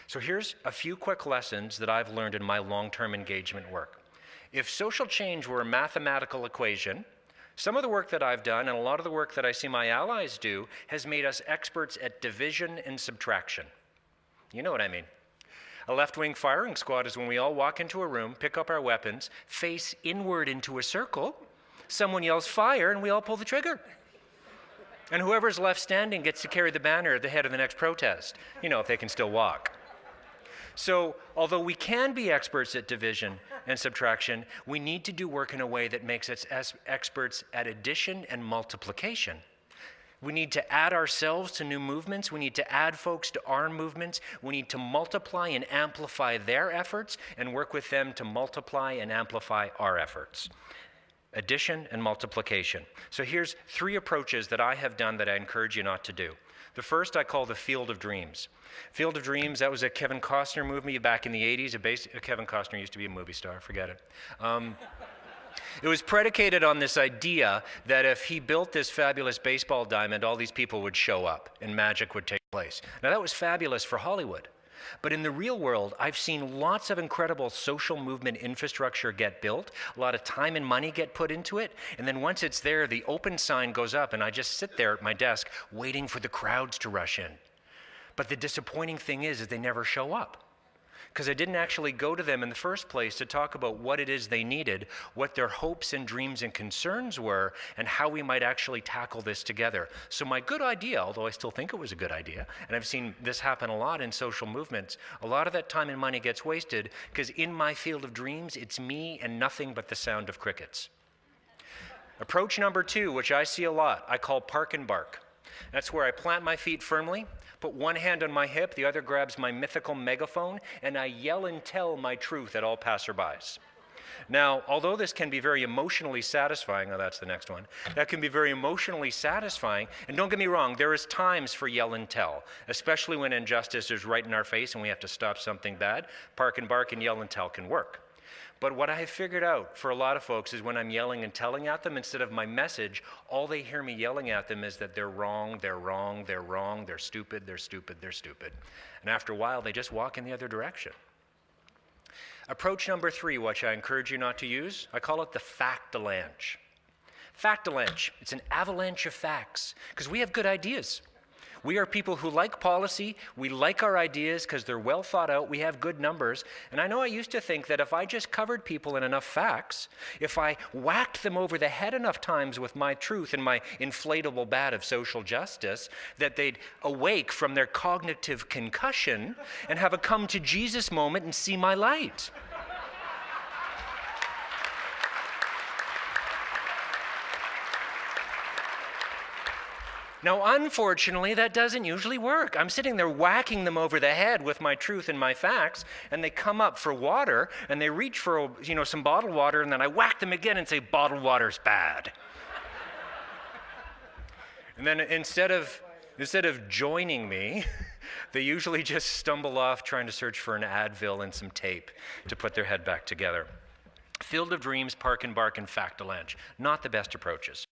So here's a few quick lessons that I've learned in my long-term engagement work. If social change were a mathematical equation, some of the work that I've done and a lot of the work that I see my allies do has made us experts at division and subtraction. You know what I mean. A left-wing firing squad is when we all walk into a room, pick up our weapons, face inward into a circle, someone yells fire, and we all pull the trigger. And whoever's left standing gets to carry the banner at the head of the next protest, if they can still walk. So, although we can be experts at division and subtraction, we need to do work in a way that makes us experts at addition and multiplication. We need to add ourselves to new movements. We need to add folks to our movements. We need to multiply and amplify their efforts and work with them to multiply and amplify our efforts. Addition and multiplication. So here's 3 approaches that I have done that I encourage you not to do. The first I call the Field of Dreams. Field of Dreams, that was a Kevin Costner movie back in the 80s. Kevin Costner used to be a movie star, forget it. It was predicated on this idea that if he built this fabulous baseball diamond, all these people would show up and magic would take place. Now that was fabulous for Hollywood. But in the real world, I've seen lots of incredible social movement infrastructure get built, a lot of time and money get put into it, and then once it's there, the open sign goes up, and I just sit there at my desk waiting for the crowds to rush in. But the disappointing thing is they never show up, because I didn't actually go to them in the first place to talk about what it is they needed, what their hopes and dreams and concerns were, and how we might actually tackle this together. So my good idea, although I still think it was a good idea, and I've seen this happen a lot in social movements, a lot of that time and money gets wasted because in my field of dreams, it's me and nothing but the sound of crickets. Approach number 2, which I see a lot, I call park and bark. That's where I plant my feet firmly, put one hand on my hip, the other grabs my mythical megaphone, and I yell and tell my truth at all passerbys. Now, although this can be very emotionally satisfying, that's the next one, that can be very emotionally satisfying, and don't get me wrong, there is times for yell and tell, especially when injustice is right in our face and we have to stop something bad. Park and bark and yell and tell can work. But what I have figured out for a lot of folks is when I'm yelling and telling at them, instead of my message, all they hear me yelling at them is that they're wrong, they're wrong, they're wrong, they're stupid, they're stupid, they're stupid. And after a while, they just walk in the other direction. Approach number 3, which I encourage you not to use, I call it the fact-a-lanche. Fact-a-lanche, it's an avalanche of facts, because we have good ideas. We are people who like policy, we like our ideas because they're well thought out, we have good numbers, and I know I used to think that if I just covered people in enough facts, if I whacked them over the head enough times with my truth and my inflatable bat of social justice, that they'd awake from their cognitive concussion and have a come to Jesus moment and see my light. Now, unfortunately, that doesn't usually work. I'm sitting there whacking them over the head with my truth and my facts, and they come up for water, and they reach for some bottled water, and then I whack them again and say, bottled water's bad. And then instead of joining me, they usually just stumble off trying to search for an Advil and some tape to put their head back together. Field of Dreams, park and bark, and fact-a-lanche, not the best approaches.